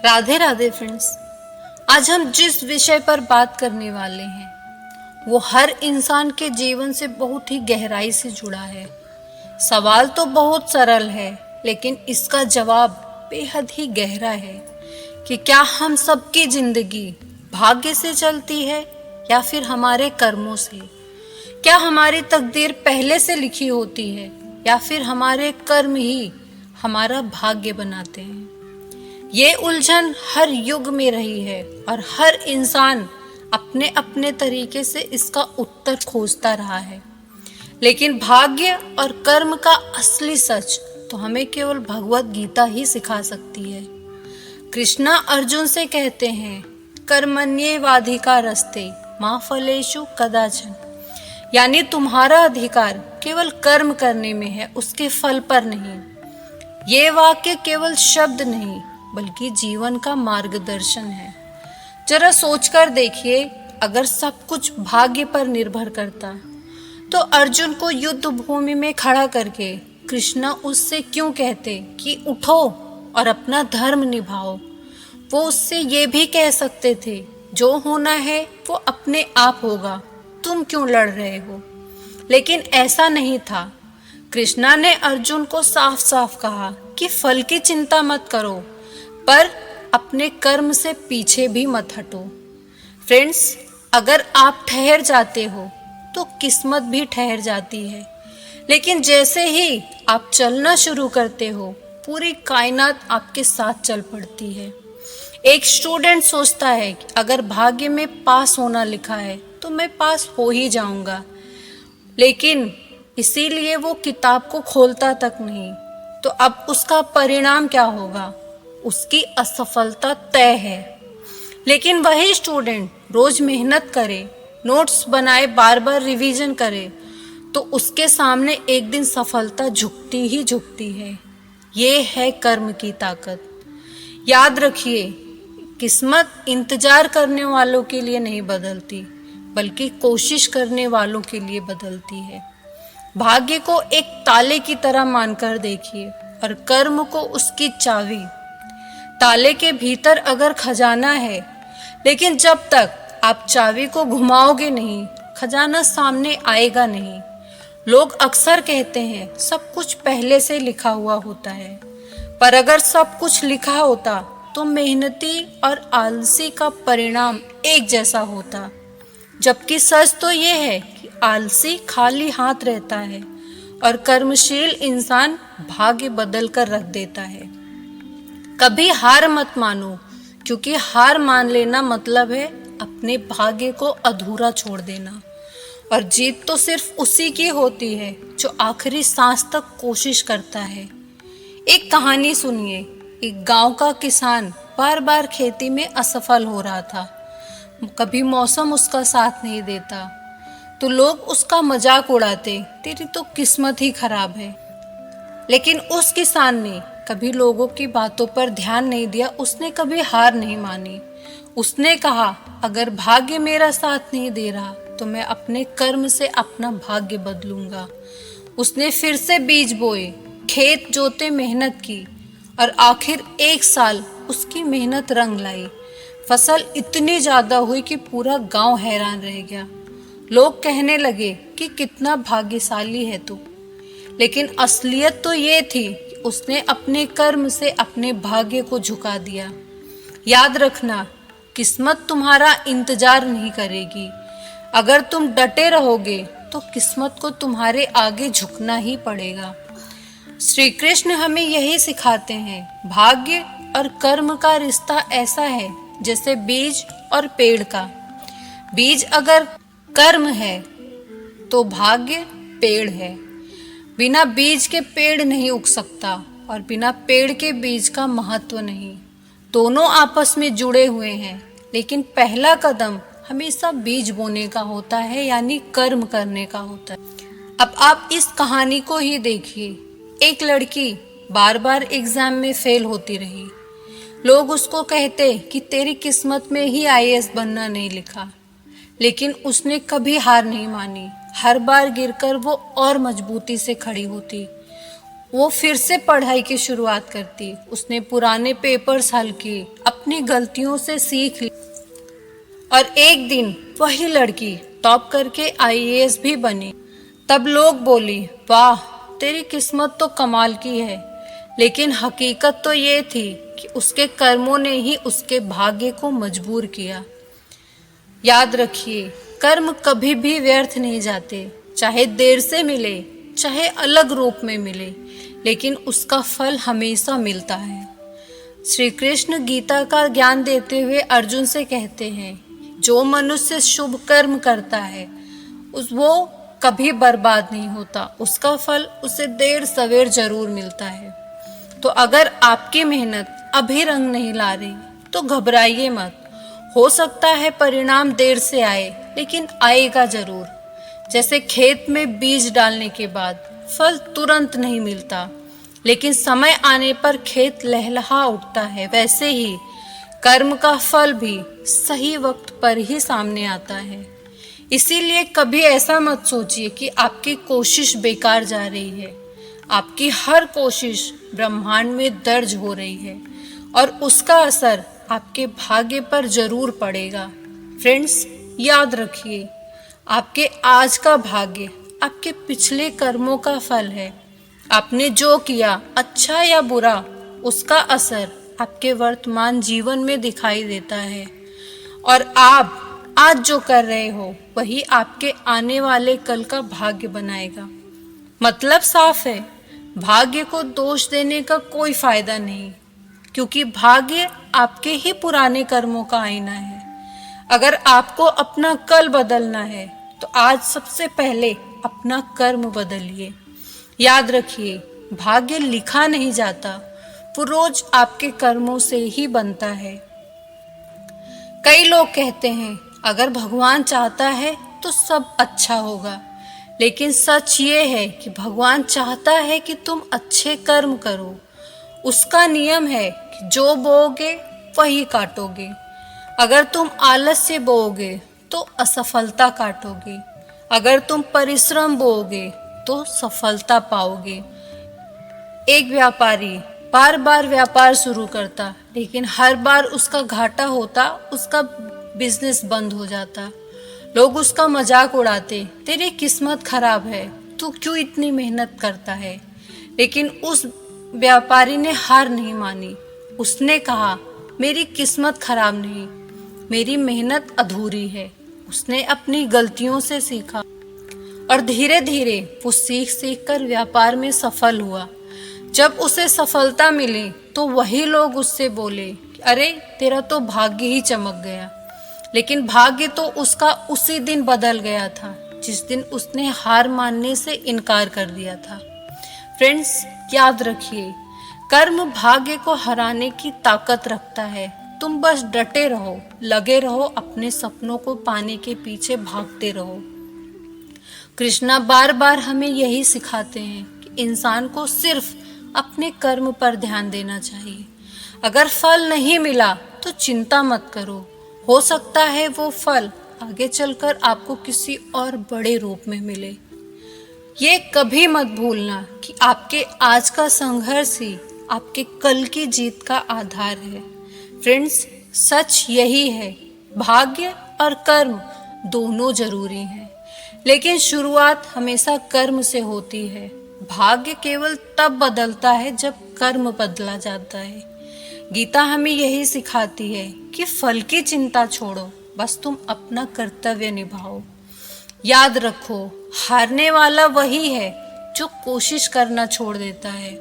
Radhe Radhe friends. आज हम जिस विषय पर बात करने वाले हैं वो हर इंसान के जीवन से बहुत ही गहराई से जुड़ा है। सवाल तो बहुत सरल है, लेकिन इसका जवाब बेहद ही गहरा है कि क्या हम सबकी जिंदगी भाग्य से चलती है या फिर हमारे कर्मों से? क्या हमारी तकदीर पहले से लिखी होती है या फिर हमारे कर्म ही हमारा भाग्य बनाते हैं? ये उलझन हर युग में रही है और हर इंसान अपने अपने तरीके से इसका उत्तर खोजता रहा है। लेकिन भाग्य और कर्म का असली सच तो हमें केवल भगवत गीता ही सिखा सकती है। कृष्णा अर्जुन से कहते हैं, कर्मण्येवाधिकारस्ते मा फलेषु कदाचन, यानी तुम्हारा अधिकार केवल कर्म करने में है, उसके फल पर नहीं। ये वाक्य केवल शब्द नहीं बल्कि जीवन का मार्गदर्शन है। जरा सोचकर देखिए, अगर सब कुछ भाग्य पर निर्भर करता तो अर्जुन को युद्ध भूमि में खड़ा करके कृष्णा उससे क्यों कहते कि उठो और अपना धर्म निभाओ? वो उससे ये भी कह सकते थे, जो होना है वो अपने आप होगा, तुम क्यों लड़ रहे हो? लेकिन ऐसा नहीं था। कृष्णा ने अर्जुन को साफ साफ कहा कि फल की चिंता मत करो, पर अपने कर्म से पीछे भी मत हटो। फ्रेंड्स, अगर आप ठहर जाते हो तो किस्मत भी ठहर जाती है, लेकिन जैसे ही आप चलना शुरू करते हो पूरी कायनात आपके साथ चल पड़ती है। एक स्टूडेंट सोचता है कि अगर भाग्य में पास होना लिखा है तो मैं पास हो ही जाऊंगा, लेकिन इसीलिए वो किताब को खोलता तक नहीं, तो अब उसका परिणाम क्या होगा? उसकी असफलता तय है। लेकिन वही स्टूडेंट रोज मेहनत करे, नोट्स बनाए, बार बार रिवीजन करे, तो उसके सामने एक दिन सफलता झुकती ही झुकती है। ये है कर्म की ताकत। याद रखिए, किस्मत इंतजार करने वालों के लिए नहीं बदलती, बल्कि कोशिश करने वालों के लिए बदलती है। भाग्य को एक ताले की तरह मानकर देखिए और कर्म को उसकी चाबी। ताले के भीतर अगर खजाना है, लेकिन जब तक आप चाबी को घुमाओगे नहीं, खजाना सामने आएगा नहीं। लोग अक्सर कहते हैं सब कुछ पहले से लिखा हुआ होता है, पर अगर सब कुछ लिखा होता तो मेहनती और आलसी का परिणाम एक जैसा होता। जबकि सच तो ये है कि आलसी खाली हाथ रहता है और कर्मशील इंसान भाग्य बदल कर रख देता है। कभी हार मत मानो, क्योंकि हार मान लेना मतलब है अपने भाग्य को अधूरा छोड़ देना। और जीत तो सिर्फ उसी की होती है जो आखिरी सांस तक कोशिश करता है। एक कहानी सुनिए। एक गांव का किसान बार बार खेती में असफल हो रहा था। कभी मौसम उसका साथ नहीं देता तो लोग उसका मजाक उड़ाते, तेरी तो किस्मत ही खराब है। लेकिन उस किसान ने कभी लोगों की बातों पर ध्यान नहीं दिया, उसने कभी हार नहीं मानी। उसने कहा, अगर भाग्य मेरा साथ नहीं दे रहा तो मैं अपने कर्म से अपना भाग्य बदलूंगा। उसने फिर से बीज बोए, खेत जोते, मेहनत की और आखिर एक साल उसकी मेहनत रंग लाई। फसल इतनी ज्यादा हुई कि पूरा गांव हैरान रह गया। लोग कहने लगे कि कितना भाग्यशाली है तू। लेकिन असलियत तो ये थी कि उसने अपने कर्म से अपने भाग्य को झुका दिया। याद रखना, किस्मत तुम्हारा इंतजार नहीं करेगी। अगर तुम डटे रहोगे तो किस्मत को तुम्हारे आगे झुकना ही पड़ेगा। श्री कृष्ण हमें यही सिखाते हैं, भाग्य और कर्म का रिश्ता ऐसा है जैसे बीज और पेड़ का। बीज अगर कर्म है तो भाग्य पेड़ है। बिना बीज के पेड़ नहीं उग सकता और बिना पेड़ के बीज का महत्व नहीं। दोनों आपस में जुड़े हुए हैं, लेकिन पहला कदम हमेशा बीज बोने का होता है, यानी कर्म करने का होता है। अब आप इस कहानी को ही देखिए। एक लड़की बार बार एग्जाम में फेल होती रही। लोग उसको कहते कि तेरी किस्मत में ही आईएएस बनना नहीं लिखा, लेकिन उसने कभी हार नहीं मानी। हर बार गिरकर वो और मजबूती से खड़ी होती। वो फिर से पढ़ाई की शुरुआत करती। उसने पुराने पेपर्स हल किए, अपनी गलतियों से सीख ली और एक दिन वही लड़की टॉप करके आईएएस भी बनी। तब लोग बोली, वाह तेरी किस्मत तो कमाल की है। लेकिन हकीकत तो ये थी कि उसके कर्मों ने ही उसके भाग्य को मजबूर किया। याद रखिए, कर्म कभी भी व्यर्थ नहीं जाते, चाहे देर से मिले, चाहे अलग रूप में मिले, लेकिन उसका फल हमेशा मिलता है। श्री कृष्ण गीता का ज्ञान देते हुए अर्जुन से कहते हैं, जो मनुष्य शुभ कर्म करता है वो कभी बर्बाद नहीं होता, उसका फल उसे देर सवेर जरूर मिलता है। तो अगर आपकी मेहनत अभी रंग नहीं ला रही तो घबराइए मत। हो सकता है परिणाम देर से आए, लेकिन आएगा जरूर। जैसे खेत में बीज डालने के बाद फल तुरंत नहीं मिलता, लेकिन समय आने पर खेत लहलहा उठता है, वैसे ही कर्म का फल भी सही वक्त पर ही सामने आता है। इसीलिए कभी ऐसा मत सोचिए कि आपकी कोशिश बेकार जा रही है। आपकी हर कोशिश ब्रह्मांड में दर्ज हो रही है और उसका असर आपके भाग्य पर जरूर पड़ेगा। फ्रेंड्स, याद रखिए, आपके आज का भाग्य आपके पिछले कर्मों का फल है। आपने जो किया, अच्छा या बुरा, उसका असर आपके वर्तमान जीवन में दिखाई देता है। और आप आज जो कर रहे हो वही आपके आने वाले कल का भाग्य बनाएगा। मतलब साफ है, भाग्य को दोष देने का कोई फायदा नहीं, क्योंकि भाग्य आपके ही पुराने कर्मों का आईना है। अगर आपको अपना कल बदलना है तो आज सबसे पहले अपना कर्म बदलिए। याद रखिए, भाग्य लिखा नहीं जाता, वो रोज आपके कर्मों से ही बनता है। कई लोग कहते हैं, अगर भगवान चाहता है तो सब अच्छा होगा, लेकिन सच ये है कि भगवान चाहता है कि तुम अच्छे कर्म करो। उसका नियम है कि जो बोओगे वही काटोगे। अगर तुम आलस से बोओगे तो असफलता काटोगे, अगर तुम परिश्रम बोओगे तो सफलता पाओगे। एक व्यापारी बार बार व्यापार शुरू करता, लेकिन हर बार उसका घाटा होता, उसका बिजनेस बंद हो जाता। लोग उसका मजाक उड़ाते, तेरी किस्मत खराब है, तू क्यों इतनी मेहनत करता है। लेकिन उस व्यापारी ने हार नहीं मानी। उसने कहा, मेरी किस्मत खराब नहीं, मेरी मेहनत अधूरी है। उसने अपनी गलतियों से सीखा और धीरे धीरे वो सीख सीख कर व्यापार में सफल हुआ। जब उसे सफलता मिली तो वही लोग उससे बोले, अरे तेरा तो भाग्य ही चमक गया। लेकिन भाग्य तो उसका उसी दिन बदल गया था जिस दिन उसने हार मानने से इनकार कर दिया था। फ्रेंड्स, याद रखिए, कर्म भाग्य को हराने की ताकत रखता है। तुम बस डटे रहो, लगे रहो, अपने सपनों को पाने के पीछे भागते रहो। कृष्णा बार बार हमें यही सिखाते हैं कि इंसान को सिर्फ अपने कर्म पर ध्यान देना चाहिए। अगर फल नहीं मिला तो चिंता मत करो, हो सकता है वो फल आगे चलकर आपको किसी और बड़े रूप में मिले। ये कभी मत भूलना कि आपके आज का संघर्ष ही आपके कल की जीत का आधार है। फ्रेंड्स, सच यही है, भाग्य और कर्म दोनों जरूरी हैं, लेकिन शुरुआत हमेशा कर्म से होती है। भाग्य केवल तब बदलता है जब कर्म बदला जाता है। गीता हमें यही सिखाती है कि फल की चिंता छोड़ो, बस तुम अपना कर्तव्य निभाओ। याद रखो, हारने वाला वही है जो कोशिश करना छोड़ देता है,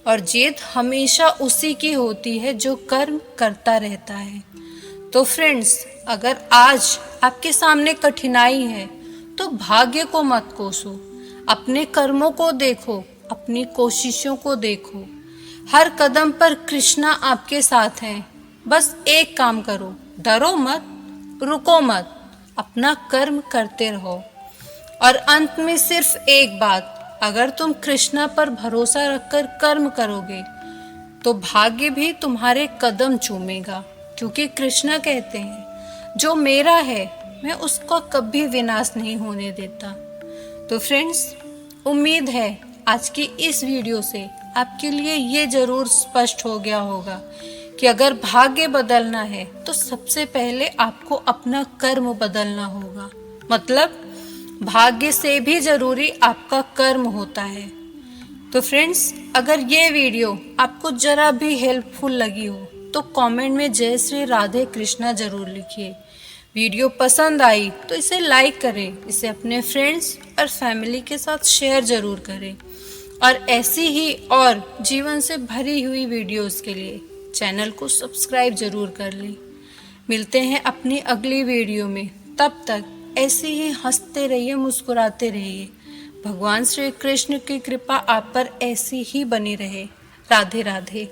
और जीत हमेशा उसी की होती है जो कर्म करता रहता है। तो फ्रेंड्स, अगर आज आपके सामने कठिनाई है तो भाग्य को मत कोसो, अपने कर्मों को देखो, अपनी कोशिशों को देखो। हर कदम पर कृष्णा आपके साथ हैं। बस एक काम करो, डरो मत, रुको मत, अपना कर्म करते रहो। और अंत में सिर्फ एक बात, अगर तुम कृष्णा पर भरोसा रखकर कर्म करोगे तो भाग्य भी तुम्हारे कदम चूमेगा, क्योंकि कृष्णा कहते हैं, जो मेरा है मैं उसका कभी विनाश नहीं होने देता। तो फ्रेंड्स, उम्मीद है आज की इस वीडियो से आपके लिए ये जरूर स्पष्ट हो गया होगा कि अगर भाग्य बदलना है तो सबसे पहले आपको अपना कर्म बदलना होगा। मतलब भाग्य से भी जरूरी आपका कर्म होता है। तो फ्रेंड्स, अगर ये वीडियो आपको जरा भी हेल्पफुल लगी हो तो कमेंट में जय श्री राधे कृष्णा जरूर लिखिए। वीडियो पसंद आई तो इसे लाइक करें, इसे अपने फ्रेंड्स और फैमिली के साथ शेयर जरूर करें और ऐसी ही और जीवन से भरी हुई वीडियोस के लिए चैनल को सब्सक्राइब जरूर कर लें। मिलते हैं अपनी अगली वीडियो में, तब तक ऐसे ही हंसते रहिए, मुस्कुराते रहिए। भगवान श्री कृष्ण की कृपा आप पर ऐसी ही बनी रहे। राधे राधे।